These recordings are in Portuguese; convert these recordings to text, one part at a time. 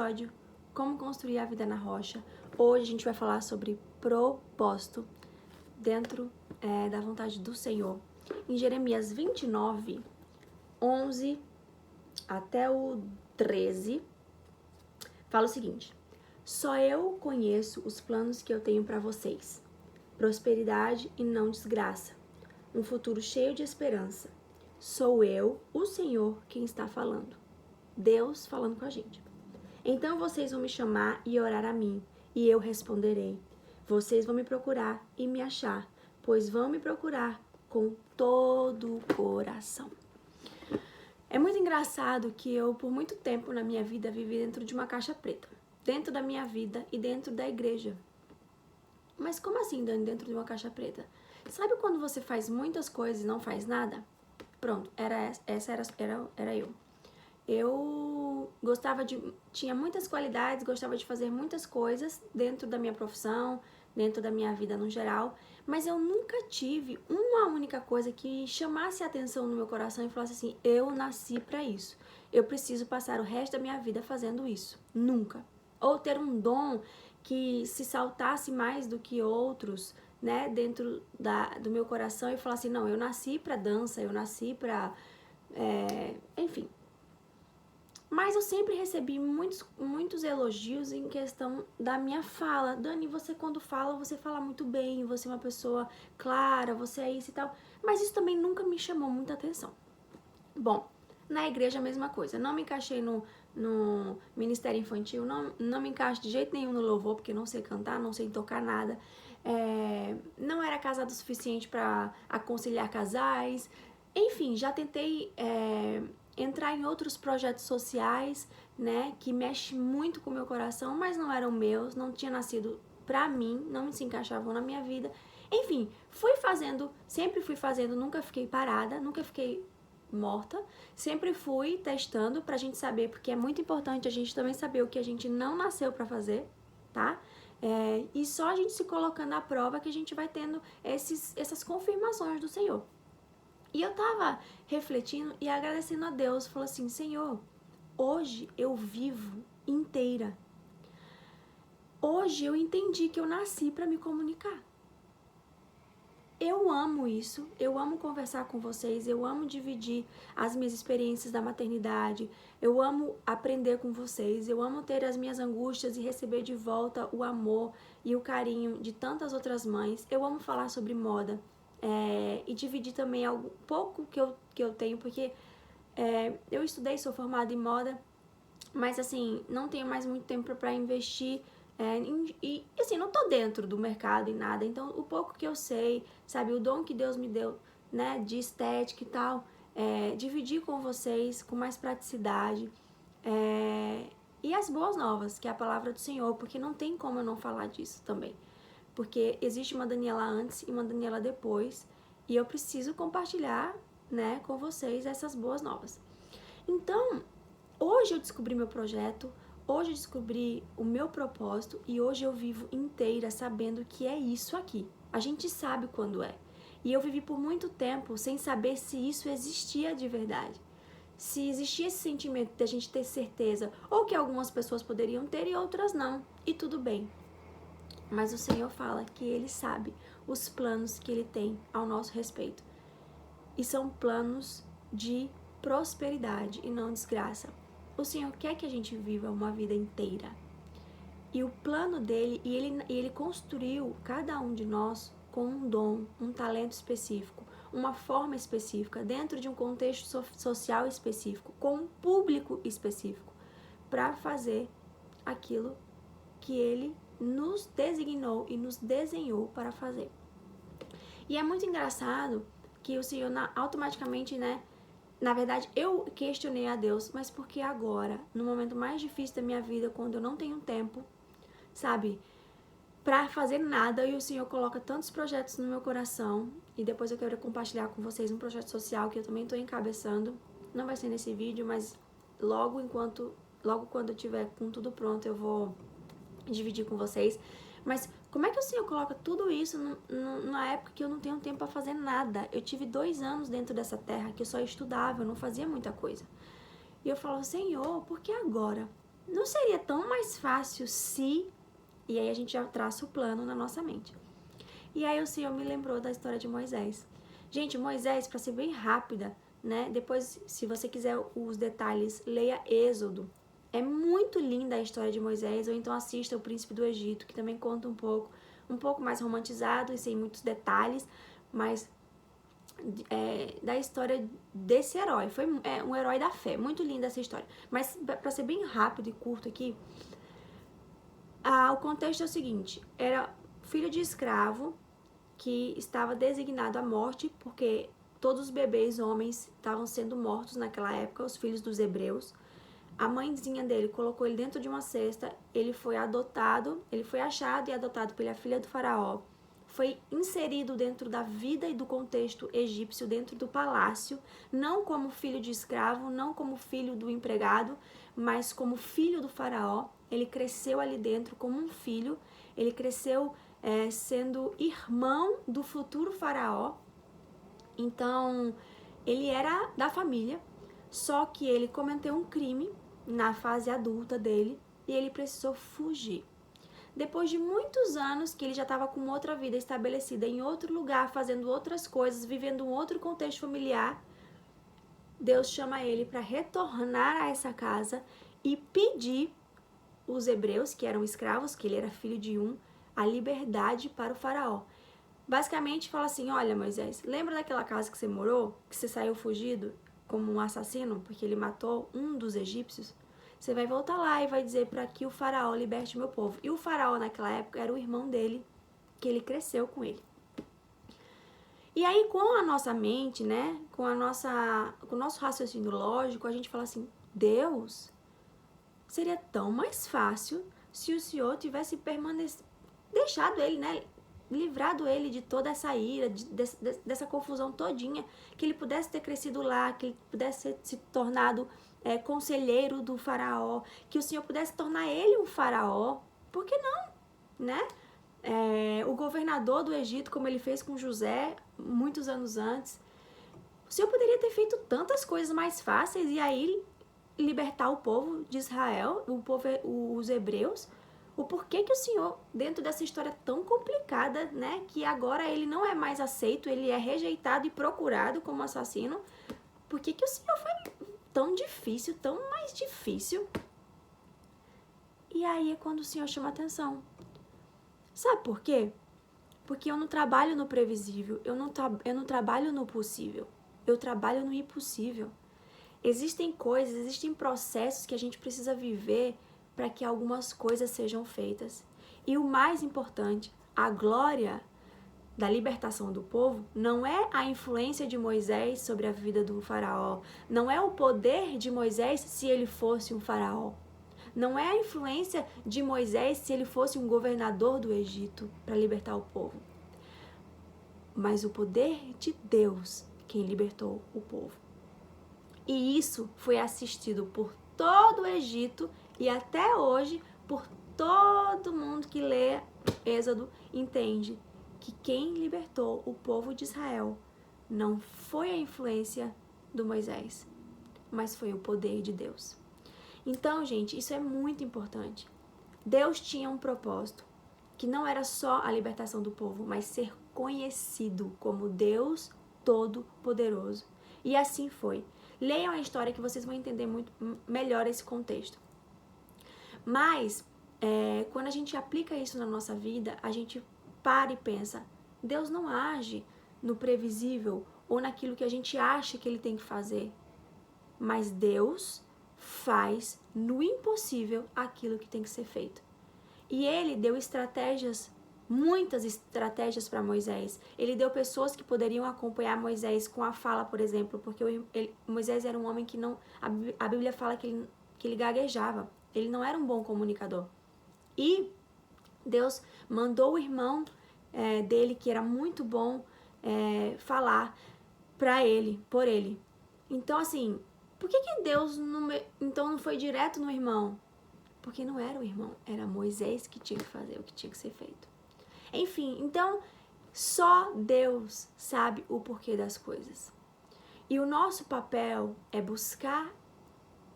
episódio, Como Construir a Vida na Rocha. Hoje a gente vai falar sobre propósito dentro da vontade do Senhor. Em Jeremias 29, 11 até o 13, fala o seguinte: só eu conheço os planos que eu tenho para vocês. Prosperidade e não desgraça. Um futuro cheio de esperança. Sou eu, o Senhor, quem está falando. Deus falando com a gente. Então vocês vão me chamar e orar a mim, e eu responderei. Vocês vão me procurar e me achar, pois vão me procurar com todo o coração. É muito engraçado que eu, por muito tempo na minha vida, vivi dentro de uma caixa preta. Dentro da minha vida e dentro da igreja. Mas como assim, Dani, dentro de uma caixa preta? Sabe quando você faz muitas coisas e não faz nada? Pronto, era eu. Eu tinha muitas qualidades, gostava de fazer muitas coisas dentro da minha profissão, dentro da minha vida no geral, mas eu nunca tive uma única coisa que chamasse a atenção no meu coração e falasse assim: eu nasci para isso, eu preciso passar o resto da minha vida fazendo isso. Nunca. Ou ter um dom que se saltasse mais do que outros, né, dentro do meu coração e falasse: não, eu nasci para dança, eu nasci para, enfim. Mas eu sempre recebi muitos elogios em questão da minha fala. Dani, você quando fala, você fala muito bem, você é uma pessoa clara, você é isso e tal. Mas isso também nunca me chamou muita atenção. Bom, na igreja a mesma coisa. Não me encaixei no ministério infantil, não me encaixo de jeito nenhum no louvor, porque não sei cantar, não sei tocar nada. Não era casada o suficiente para aconselhar casais. Enfim, já tentei entrar em outros projetos sociais, né, que mexe muito com o meu coração, mas não eram meus, não tinha nascido pra mim, não se encaixavam na minha vida. Enfim, sempre fui fazendo, nunca fiquei parada, nunca fiquei morta, sempre fui testando pra gente saber, porque é muito importante a gente também saber o que a gente não nasceu pra fazer, tá? E só a gente se colocando à prova que a gente vai tendo essas confirmações do Senhor. E eu tava refletindo e agradecendo a Deus, falou assim: Senhor, hoje eu vivo inteira. Hoje eu entendi que eu nasci para me comunicar. Eu amo isso, eu amo conversar com vocês, eu amo dividir as minhas experiências da maternidade, eu amo aprender com vocês, eu amo ter as minhas angústias e receber de volta o amor e o carinho de tantas outras mães. Eu amo falar sobre moda e dividir também algo pouco que eu tenho, porque eu estudei, sou formada em moda, mas assim, não tenho mais muito tempo para investir e assim, não tô dentro do mercado e nada, então o pouco que eu sei, sabe, o dom que Deus me deu, né, de estética e tal, dividir com vocês com mais praticidade, e as boas novas, que é a palavra do Senhor, porque não tem como eu não falar disso também, porque existe uma Daniela antes e uma Daniela depois, e eu preciso compartilhar, né, com vocês essas boas novas. Então, hoje eu descobri meu projeto, hoje eu descobri o meu propósito e hoje eu vivo inteira sabendo que é isso aqui. A gente sabe quando é. E eu vivi por muito tempo sem saber se isso existia de verdade. Se existia esse sentimento de a gente ter certeza, ou que algumas pessoas poderiam ter e outras não. E tudo bem. Mas o Senhor fala que Ele sabe os planos que Ele tem ao nosso respeito. E são planos de prosperidade e não desgraça. O Senhor quer que a gente viva uma vida inteira. E o plano dele, e ele construiu cada um de nós com um dom, um talento específico, uma forma específica, dentro de um contexto social específico, com um público específico, para fazer aquilo que ele nos designou e nos desenhou para fazer. E é muito engraçado que o Senhor automaticamente, né? Na verdade, eu questionei a Deus, mas por que agora, no momento mais difícil da minha vida, quando eu não tenho tempo, sabe, pra fazer nada, e o Senhor coloca tantos projetos no meu coração, e depois eu quero compartilhar com vocês um projeto social que eu também tô encabeçando. Não vai ser nesse vídeo, mas logo quando eu tiver com tudo pronto, eu vou dividir com vocês. Mas como é que o Senhor coloca tudo isso numa época que eu não tenho tempo para fazer nada? Eu tive 2 anos dentro dessa terra que eu só estudava, eu não fazia muita coisa. E eu falo: Senhor, por que agora? não seria tão mais fácil se... E aí a gente já traça o plano na nossa mente. E aí o Senhor me lembrou da história de Moisés. Gente, Moisés, para ser bem rápida, né? Depois, se você quiser os detalhes, leia Êxodo. É muito linda a história de Moisés, ou então assista O Príncipe do Egito, que também conta um pouco mais romantizado e sem muitos detalhes, mas da história desse herói. Foi um herói da fé, muito linda essa história. Mas para ser bem rápido e curto aqui, o contexto é o seguinte: era filho de escravo que estava designado à morte, porque todos os bebês homens estavam sendo mortos naquela época, os filhos dos hebreus. A mãezinha dele colocou ele dentro de uma cesta, ele foi adotado, ele foi achado e adotado pela filha do faraó. Foi inserido dentro da vida e do contexto egípcio, dentro do palácio, não como filho de escravo, não como filho do empregado, mas como filho do faraó. Ele cresceu ali dentro como um filho, ele cresceu sendo irmão do futuro faraó. Então, ele era da família, só que ele cometeu um crime na fase adulta dele e ele precisou fugir. Depois de muitos anos que ele já estava com outra vida estabelecida em outro lugar, fazendo outras coisas, vivendo um outro contexto familiar, Deus chama ele para retornar a essa casa e pedir os hebreus, que eram escravos, que ele era filho de um, a liberdade para o faraó. Basicamente fala assim: olha, Moisés, lembra daquela casa que você morou, que você saiu fugido como um assassino, porque ele matou um dos egípcios? Você vai voltar lá e vai dizer para que o faraó liberte o meu povo. E o faraó naquela época era o irmão dele, que ele cresceu com ele. E aí, com a nossa mente, né, com o nosso raciocínio lógico, a gente fala assim: Deus, seria tão mais fácil se o Senhor tivesse deixado ele, né, livrado ele de toda essa ira, dessa confusão todinha, que ele pudesse ter crescido lá, que ele pudesse ter se tornado conselheiro do faraó, que o Senhor pudesse tornar ele um faraó. Por que não, né? O governador do Egito, como ele fez com José muitos anos antes. O Senhor poderia ter feito tantas coisas mais fáceis e aí libertar o povo de Israel, os hebreus. O porquê que o Senhor, dentro dessa história tão complicada, né, que agora ele não é mais aceito, ele é rejeitado e procurado como assassino, por que o Senhor foi tão difícil, tão mais difícil? E aí é quando o Senhor chama atenção. Sabe por quê? Porque eu não trabalho no previsível, eu não trabalho no possível, eu trabalho no impossível. Existem coisas, existem processos que a gente precisa viver para que algumas coisas sejam feitas. E o mais importante, a glória da libertação do povo não é a influência de Moisés sobre a vida do faraó, não é o poder de Moisés se ele fosse um faraó. Não é a influência de Moisés se ele fosse um governador do Egito para libertar o povo. Mas o poder de Deus quem libertou o povo. E isso foi assistido por todo o Egito e até hoje por todo mundo que lê Êxodo entende que quem libertou o povo de Israel não foi a influência do Moisés, mas foi o poder de Deus. Então, gente, isso é muito importante. Deus tinha um propósito, que não era só a libertação do povo, mas ser conhecido como Deus Todo-Poderoso. E assim foi. Leiam a história que vocês vão entender muito melhor esse contexto. Mas, quando a gente aplica isso na nossa vida, a gente para e pensa, Deus não age no previsível ou naquilo que a gente acha que ele tem que fazer. Mas Deus faz no impossível aquilo que tem que ser feito. E ele deu estratégias, muitas estratégias para Moisés. Ele deu pessoas que poderiam acompanhar Moisés com a fala, por exemplo, porque Moisés era um homem que não... A Bíblia fala que ele gaguejava. Ele não era um bom comunicador. E Deus mandou o irmão dele, que era muito bom, falar para ele, por ele. Então, assim, por que Deus não foi direto no irmão? Porque não era o irmão, era Moisés que tinha que fazer o que tinha que ser feito. Enfim, então, só Deus sabe o porquê das coisas. E o nosso papel é buscar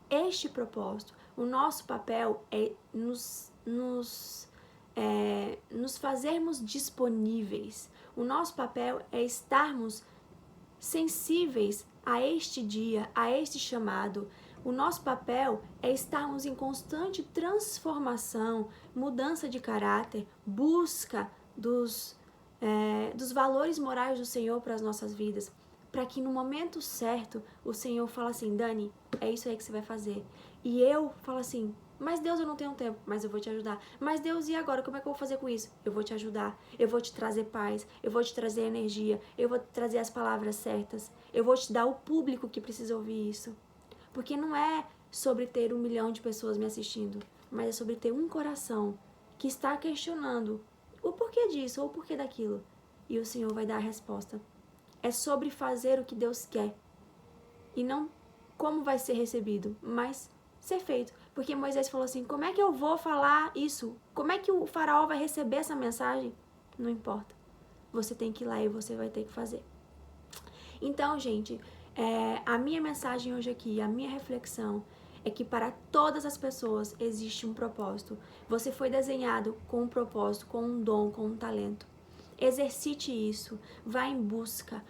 este propósito. O nosso papel é nos fazermos disponíveis. O nosso papel é estarmos sensíveis a este dia, a este chamado. O nosso papel é estarmos em constante transformação, mudança de caráter, busca dos valores morais do Senhor para as nossas vidas, para que no momento certo o Senhor fala assim, Dani, é isso aí que você vai fazer. E eu falo assim, mas Deus, eu não tenho tempo, mas eu vou te ajudar. Mas Deus, e agora? Como é que eu vou fazer com isso? Eu vou te ajudar, eu vou te trazer paz, eu vou te trazer energia, eu vou te trazer as palavras certas, eu vou te dar o público que precisa ouvir isso. Porque não é sobre ter 1 milhão de pessoas me assistindo, mas é sobre ter um coração que está questionando o porquê disso ou o porquê daquilo. E o Senhor vai dar a resposta. É sobre fazer o que Deus quer. E não como vai ser recebido, mas ser feito. Porque Moisés falou assim, como é que eu vou falar isso? Como é que o faraó vai receber essa mensagem? Não importa. Você tem que ir lá e você vai ter que fazer. Então, gente, a minha mensagem hoje aqui, a minha reflexão é que para todas as pessoas existe um propósito. Você foi desenhado com um propósito, com um dom, com um talento. Exercite isso, vá em busca,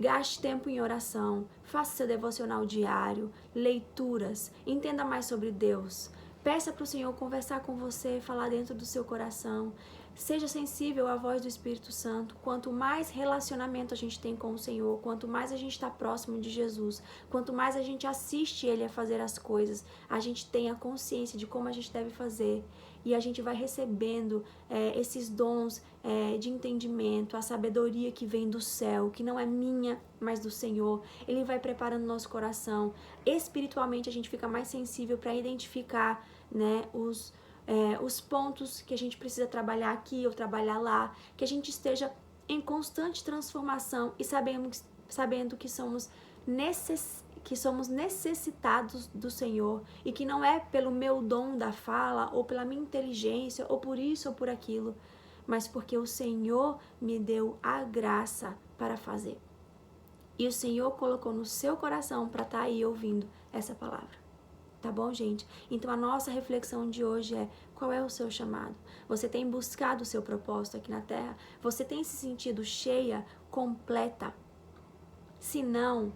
gaste tempo em oração, faça seu devocional diário, leituras, entenda mais sobre Deus. Peça para o Senhor conversar com você, falar dentro do seu coração. Seja sensível à voz do Espírito Santo. Quanto mais relacionamento a gente tem com o Senhor, quanto mais a gente está próximo de Jesus, quanto mais a gente assiste Ele a fazer as coisas, a gente tem a consciência de como a gente deve fazer. E a gente vai recebendo esses dons de entendimento, a sabedoria que vem do céu, que não é minha, mas do Senhor. Ele vai preparando nosso coração. Espiritualmente a gente fica mais sensível para identificar, né, os pontos que a gente precisa trabalhar aqui ou trabalhar lá, que a gente esteja em constante transformação e sabendo que somos necessitados do Senhor e que não é pelo meu dom da fala ou pela minha inteligência ou por isso ou por aquilo, mas porque o Senhor me deu a graça para fazer. E o Senhor colocou no seu coração para estar aí ouvindo essa palavra. Tá bom, gente? Então a nossa reflexão de hoje é: qual é o seu chamado? Você tem buscado o seu propósito aqui na Terra? Você tem se sentido cheia, completa? Se não,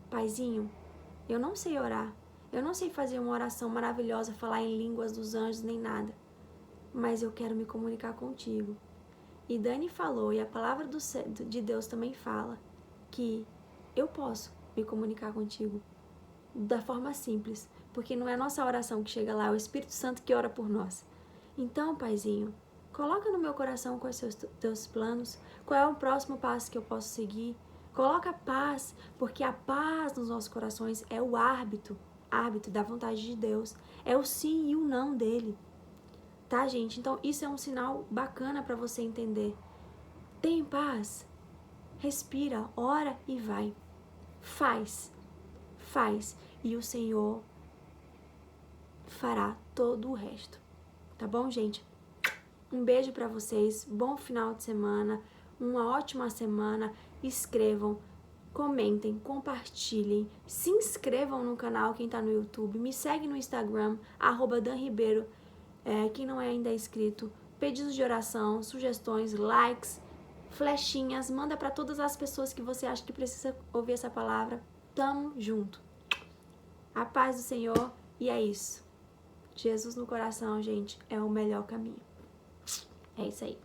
Paizinho, eu não sei orar. Eu não sei fazer uma oração maravilhosa, falar em línguas dos anjos, nem nada. Mas eu quero me comunicar contigo. E Dani falou, e a palavra de Deus também fala, que eu posso me comunicar contigo da forma simples, porque não é a nossa oração que chega lá, é o Espírito Santo que ora por nós. Então, Paizinho, coloca no meu coração quais são os teus planos, qual é o próximo passo que eu posso seguir. Coloca paz, porque a paz nos nossos corações é o árbitro da vontade de Deus, é o sim e o não dele. Tá, gente? Então, isso é um sinal bacana para você entender. Tem paz? Respira, ora e vai. Faz. E o Senhor fará todo o resto. Tá bom, gente? Um beijo para vocês, bom final de semana, uma ótima semana. Escrevam, comentem, compartilhem, se inscrevam no canal quem tá no YouTube, me segue no Instagram, @danribeiro, quem não é ainda inscrito. Pedidos de oração, sugestões, likes, flechinhas, manda para todas as pessoas que você acha que precisa ouvir essa palavra. Tamo junto. A paz do Senhor, e é isso. Jesus no coração, gente, é o melhor caminho. É isso aí.